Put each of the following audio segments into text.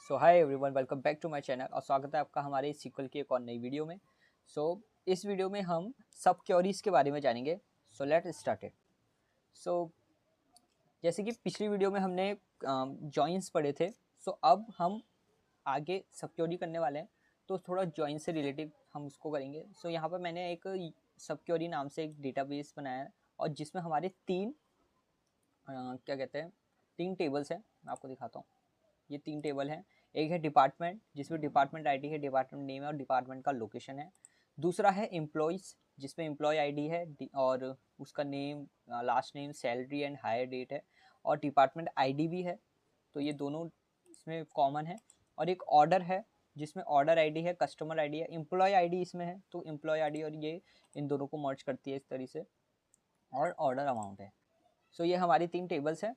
So hi everyone, welcome back to my channel और स्वागत है आपका हमारे सीक्वल की एक और नई वीडियो में। इस वीडियो में हम सब क्योरीज के बारे में जानेंगे। Let start it. सो जैसे कि पिछली वीडियो में हमने जॉइंस पढ़े थे, अब हम आगे सब क्योरी करने वाले हैं। तो थोड़ा जॉइन से रिलेटिव हम उसको करेंगे। यहाँ पर मैंने एक सब क्योरी नाम से एक डेटाबेस बनाया है और जिसमें हमारे क्या कहते हैं, तीन टेबल्स हैं। मैं आपको दिखाता हूँ। ये तीन टेबल हैं। एक है डिपार्टमेंट, जिसमें डिपार्टमेंट आईडी है, डिपार्टमेंट नेम है और डिपार्टमेंट का लोकेशन है। दूसरा है एम्प्लॉयज़, जिसमें एम्प्लॉय आईडी है और उसका name, last name, salary and hire date है और डिपार्टमेंट आईडी भी है। तो ये दोनों इसमें कॉमन है। और एक ऑर्डर है जिसमें ऑर्डर आईडी है, कस्टमर आईडी है, एम्प्लॉय आईडी इसमें है तो एम्प्लॉय आईडी और ये इन दोनों को मर्ज करती है इस तरीके से। और ऑर्डर अमाउंट है। ये हमारी तीन टेबल्स हैं।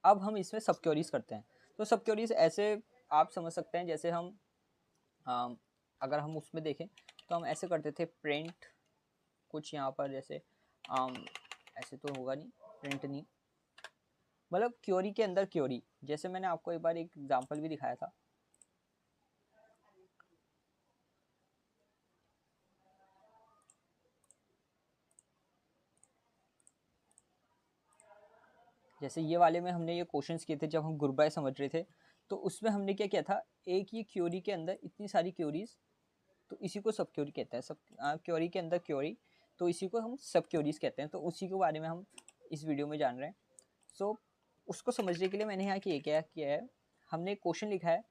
अब हम इसमें सब क्वेरीज करते हैं। तो सब क्वेरीज ऐसे आप समझ सकते हैं, जैसे हम अगर हम उसमें देखें तो हम ऐसे करते थे प्रिंट कुछ यहाँ पर, जैसे ऐसे तो होगा नहीं, प्रिंट नहीं, मतलब क्वेरी के अंदर क्वेरी। जैसे मैंने आपको एक बार एक एग्जांपल भी दिखाया था। जैसे ये वाले में हमने ये क्वेश्चंस किए थे जब हम ग्रुप बाय समझ रहे थे। तो उसमें हमने क्या किया था, एक ही क्वेरी के अंदर इतनी सारी क्वेरीज, तो इसी को सब क्वेरी कहते हैं। सब क्वेरी के अंदर क्वेरी, तो इसी को हम सब क्वेरीज कहते हैं। तो उसी के बारे में हम इस वीडियो में जान रहे हैं। उसको समझने के लिए मैंने यहाँ क्या किया है, हमने एक क्वेश्चन लिखा है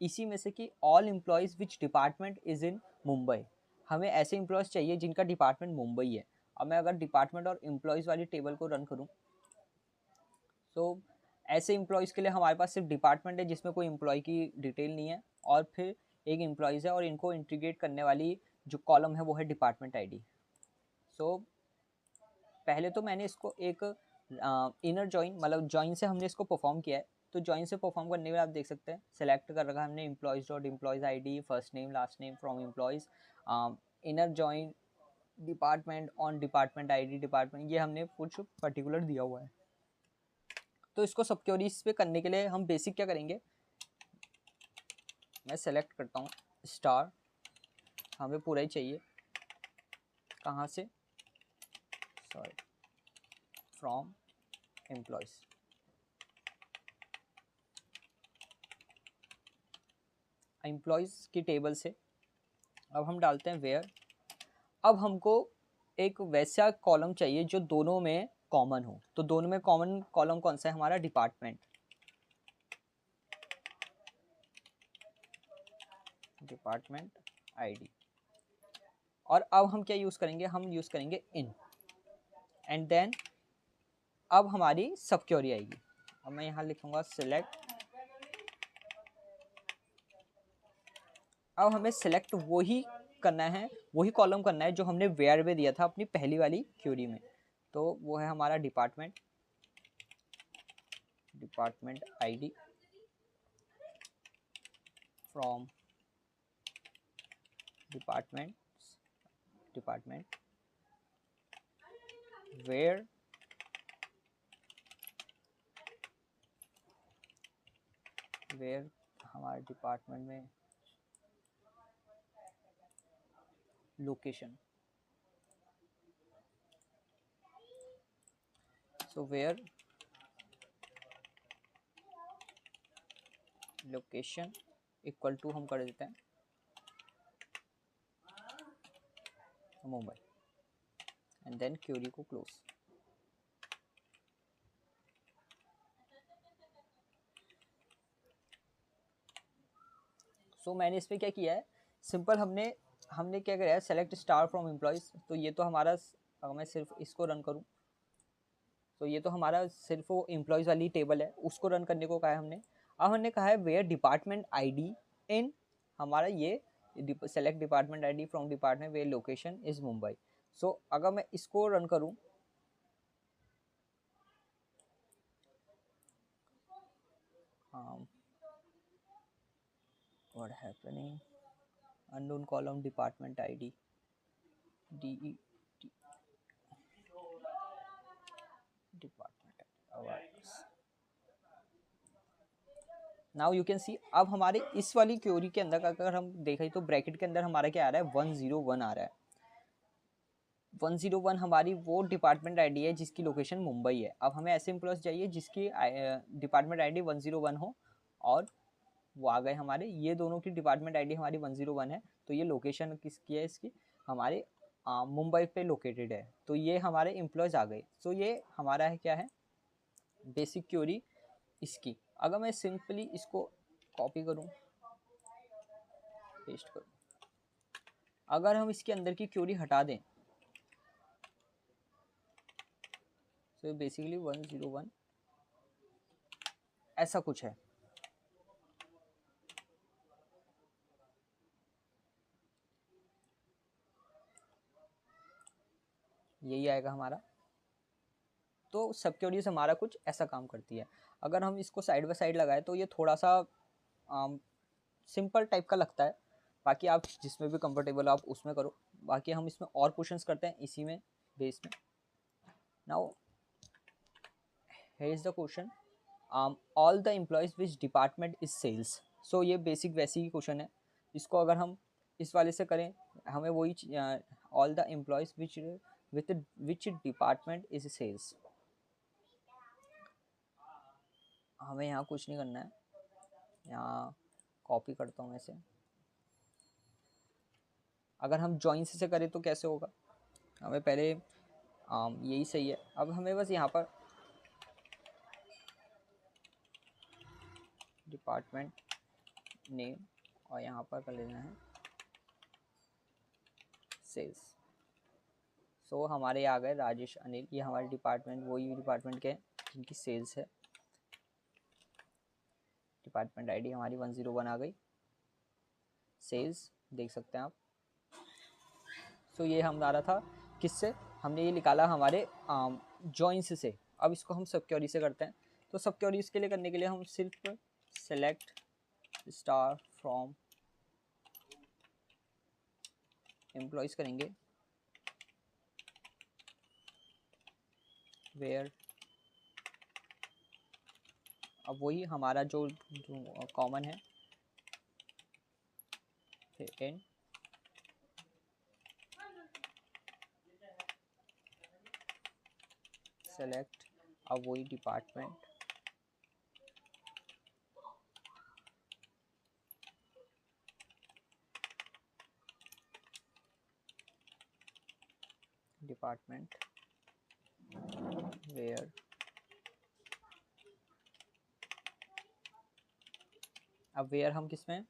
इसी में से कि all employees which department is in Mumbai. हमें ऐसे एम्प्लॉयज़ चाहिए जिनका डिपार्टमेंट मुंबई है। अब मैं अगर डिपार्टमेंट और एम्प्लॉयज़ वाली टेबल को रन करूँ तो ऐसे एम्प्लॉयज़ के लिए हमारे पास सिर्फ डिपार्टमेंट है जिसमें कोई एम्प्लॉय की डिटेल नहीं है, और फिर एक एम्प्लॉयज़ है और इनको इंटीग्रेट करने वाली जो कॉलम है वो है डिपार्टमेंट आईडी। पहले तो मैंने इसको एक इनर जॉइन, मतलब जॉइन से हमने इसको परफॉर्म किया है। तो जॉइन से परफॉर्म करने में आप देख सकते हैं सेलेक्ट कर रखा है हमने employees dot employees ID, first name last name from employees, inner join department on department ID department, ये हमने कुछ पर्टिकुलर दिया हुआ है। तो इसको सब क्वेरीज पे करने के लिए हम बेसिक क्या करेंगे, मैं सेलेक्ट करता हूँ स्टार, हमें पूरा ही चाहिए, कहाँ से, सॉरी, फ्रॉम एम्प्लॉयज़। एम्प्लॉयज़ की टेबल से अब हम डालते हैं वेयर। अब हमको एक वैसा कॉलम चाहिए जो दोनों में कॉमन हो। तो दोनों में कॉमन कॉलम कौन सा है, हमारा डिपार्टमेंट, डिपार्टमेंट आईडी। और अब हम क्या यूज़ करेंगे, हम यूज़ करेंगे इन, एंड देन अब हमारी सब क्वेरी आएगी। अब मैं यहाँ लिखूंगा सिलेक्ट। अब हमें सिलेक्ट वही करना है, वही कॉलम करना है जो हमने वेयर में दिया था अपनी पहली वाली क्वेरी में। तो वो है हमारा department, department ID from department, department where where हमारे डिपार्टमेंट में location. So where location equal to हम कर देते हैं मुंबई, एंड देन क्वेरी को क्लोज। मैंने इस पर क्या किया है, सिंपल हमने हमने क्या किया है, सेलेक्ट स्टार फ्रॉम एम्प्लॉयज़। तो ये तो हमारा, अगर मैं सिर्फ इसको रन करूँ तो ये तो हमारा सिर्फ वो एम्प्लॉयज़ वाली टेबल है, उसको रन करने को कहा है हमने। अब हमने कहा है वेयर डिपार्टमेंट आईडी इन, हमारा ये select department ID from department where location is Mumbai. अगर मैं इसको रन करूँ what happening, unknown column department id de department awareness, now you can see, अब हमारे इस वाली क्वेरी के अंदर अगर हम देखें तो ब्रैकेट के अंदर हमारा क्या आ रहा है, 101 आ रहा है। 101 हमारी वो डिपार्टमेंट आईडी है जिसकी लोकेशन मुंबई है। अब हमें ऐसे एम्प्लॉयज चाहिए जिसकी डिपार्टमेंट आईडी 101 हो, और वो आ गए हमारे, ये दोनों की डिपार्टमेंट आईडी हमारी 101 है, तो ये लोकेशन किसकी है, इसकी हमारे मुंबई पे लोकेटेड है, तो ये हमारे एम्प्लॉयज आ गए। तो ये हमारा है क्या है, बेसिक क्वेरी इसकी। अगर मैं सिंपली इसको कॉपी करूं, पेस्ट करूं, अगर हम इसके अंदर की क्वेरी हटा दें, तो बेसिकली 101 ऐसा कुछ है। यही आएगा हमारा। तो सब क्वेरीज हमारा कुछ ऐसा काम करती है। अगर हम इसको साइड बाय साइड लगाए तो ये थोड़ा सा सिंपल टाइप का लगता है, बाकी आप जिसमें भी कंफर्टेबल आप उसमें करो। बाकी हम इसमें और क्वेश्चंस करते हैं इसी में, बेस में। Now here is the question, all the employees which department is sales. So ये बेसिक वैसी ही क्वेश्चन है। इसको अगर हम इस वाले से करें, हमें वही all the employees which which department is sales, हमें यहाँ कुछ नहीं करना है, यहाँ कॉपी करता हूँ ऐसे। अगर हम जॉइन से करें तो कैसे होगा, हमें पहले यही सही है। अब हमें बस यहाँ पर डिपार्टमेंट नेम और यहाँ पर कर लेना है सेल्स। सो हमारे आ गए राजेश अनिल, ये हमारे डिपार्टमेंट, वही डिपार्टमेंट के जिनकी सेल्स है। डिपार्टमेंट आईडी हमारी 101 आ गई, सेल्स देख सकते हैं आप। सो ये हमारा था किससे, हमने ये निकाला हमारे जॉइंस से। अब इसको हम सब क्वेरी से करते हैं। तो सब क्वेरीज के लिए करने के लिए हम सिर्फ सेलेक्ट स्टार फ्रॉम एम्प्लॉयज करेंगे, वेयर, अब वही हमारा जो कॉमन है, फिर इन सेलेक्ट, अब वही डिपार्टमेंट, डिपार्टमेंट वेयर, अब वेयर हम किस में,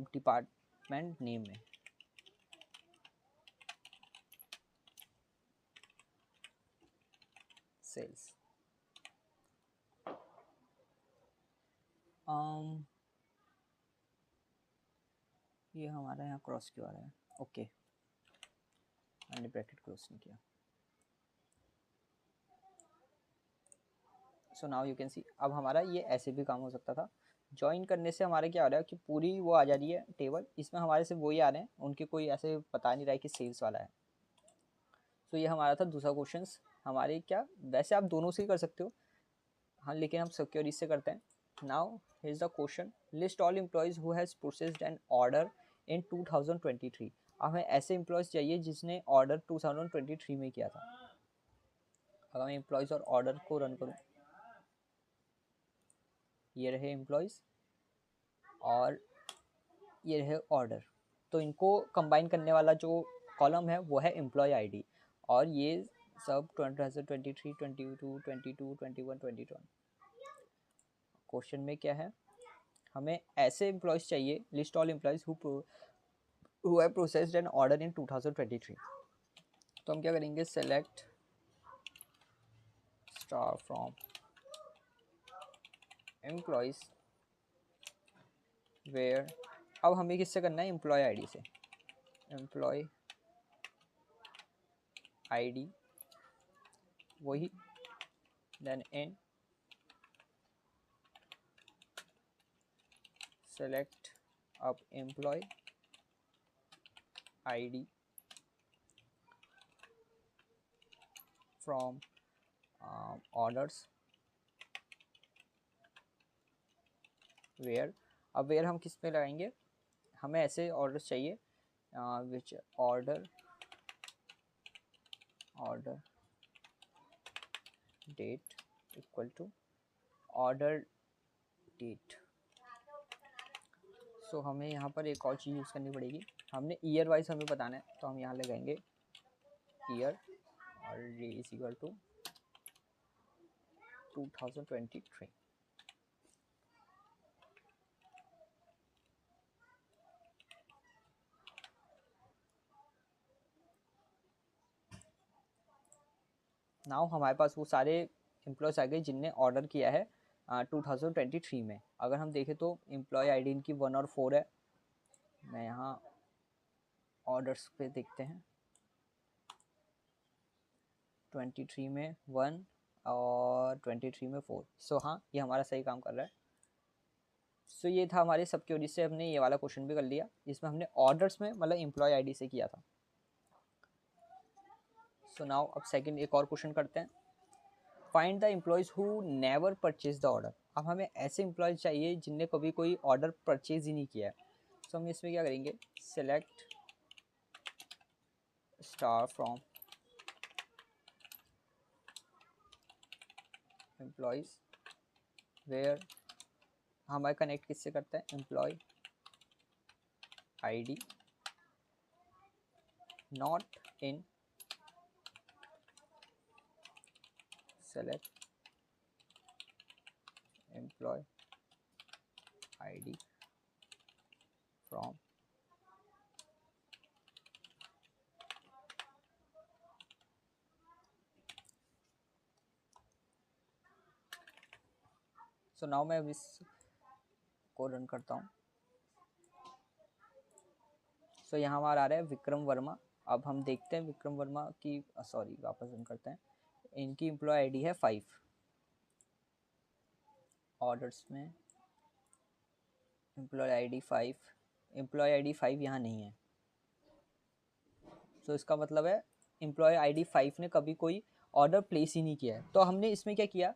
डिपार्टमेंट नेम में, सेल्स। ये हमारा यहाँ क्रॉस क्यों आ रहा है, ओके मैंने ब्रैकेट क्रॉस नहीं किया। So now you can see, अब हमारा ये ऐसे भी काम हो सकता था। ज्वाइन करने से हमारे क्या हो रहा है कि पूरी वो आ जा रही है टेबल, इसमें हमारे सिर्फ वही आ रहे हैं, उनके कोई ऐसे पता नहीं रहा है कि सेल्स वाला है। तो ये हमारा था दूसरा क्वेश्चन। हमारे क्या, वैसे आप दोनों से ही कर सकते हो, हाँ, लेकिन हम सिक्योरिटी से करते हैं। Now here is the question, list all employees who has processed an order in 2023। हमें ऐसे एम्प्लॉयज चाहिए जिसने ऑर्डर 2023 में किया था। अगर मैं एम्प्लॉयज और ऑर्डर को रन करूँ, ये रहे एम्प्लॉयज और ये रहे ऑर्डर, तो इनको कंबाइन करने वाला जो कॉलम है वो है एम्प्लॉय आईडी, और ये सब 2023, 22, 22, 21, 22। क्वेश्चन में क्या है, हमें ऐसे एम्प्लॉयज चाहिए, list all employees who have processed an order in 2023। तो हम क्या करेंगे, select star from employees where, अब हमें किससे करना है, एम्प्लॉय आईडी से, एम्प्लॉय आईडी वही, देन इन सेलेक्ट अब employee ID from orders where, अब वेयर हम किस पे लगाएंगे, हमें ऐसे ऑर्डर चाहिए which order date equal to order date. So हमें यहाँ पर एक और चीज़ यूज़ करनी पड़ेगी, हमने ईयर वाइज हमें बताना है, तो हम यहाँ लगाएंगे ईयर और ये इज इक्वल टू 2023। नाउ हमारे पास वो सारे एम्प्लॉयज़ आ गए जिनने ऑर्डर किया है 2023 में। अगर हम देखें तो एम्प्लॉय आईडी इनकी 1 और 4 है। मैं यहाँ ऑर्डर्स पे देखते हैं, 23 में 1 और 23 में 4। सो हाँ, ये हमारा सही काम कर रहा है। सो ये था हमारे सब क्वेरी से, हमने ये वाला क्वेश्चन भी कर लिया जिसमें हमने ऑर्डर्स में मतलब एम्प्लॉय आईडी से किया था। सो नाउ अब सेकंड एक और क्वेश्चन करते हैं, find the employees who never purchase the order. अब हमें ऐसे एम्प्लॉयज चाहिए जिनने कभी कोई ऑर्डर परचेज ही नहीं किया है। सो हम इसमें क्या करेंगे, select star from employees where, हमारे कनेक्ट किससे करते हैं, employee ID not in select employee ID from so now मैं इस को रन करता हूँ। सो यहाँ हमारा आ रहा है विक्रम वर्मा। अब हम देखते हैं विक्रम वर्मा की, सॉरी वापस रन करते हैं, इनकी एम्प्लॉय आईडी है 5। ऑर्डर्स में एम्प्लॉय आईडी 5, एम्प्लॉय आईडी 5 यहाँ नहीं है। सो इसका मतलब है एम्प्लॉय आईडी 5 ने कभी कोई ऑर्डर प्लेस ही नहीं किया है। तो हमने इसमें क्या किया,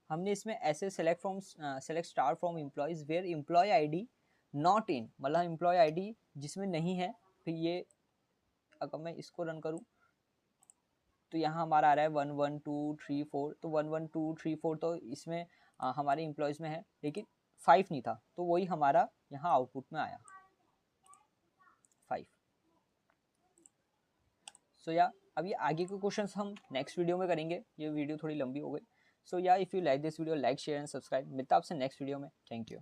हमने इसमें ऐसे select star from employees where employee ID not in, मतलब एम्प्लॉय आईडी जिसमें नहीं है। फिर ये अगर मैं इसको रन करूँ तो यहाँ हमारा आ रहा है 1 1 2 3 4। तो 1 1 2 3 4 तो इसमें हमारे एम्प्लॉयज़ में है, लेकिन 5 नहीं था, तो वही हमारा यहाँ आउटपुट में आया 5। सो या अब ये आगे के क्वेश्चंस हम नेक्स्ट वीडियो में करेंगे, ये वीडियो थोड़ी लंबी हो गई। सो या if you like this video, like share and subscribe. मिलता आपसे नेक्स्ट वीडियो में। Thank you.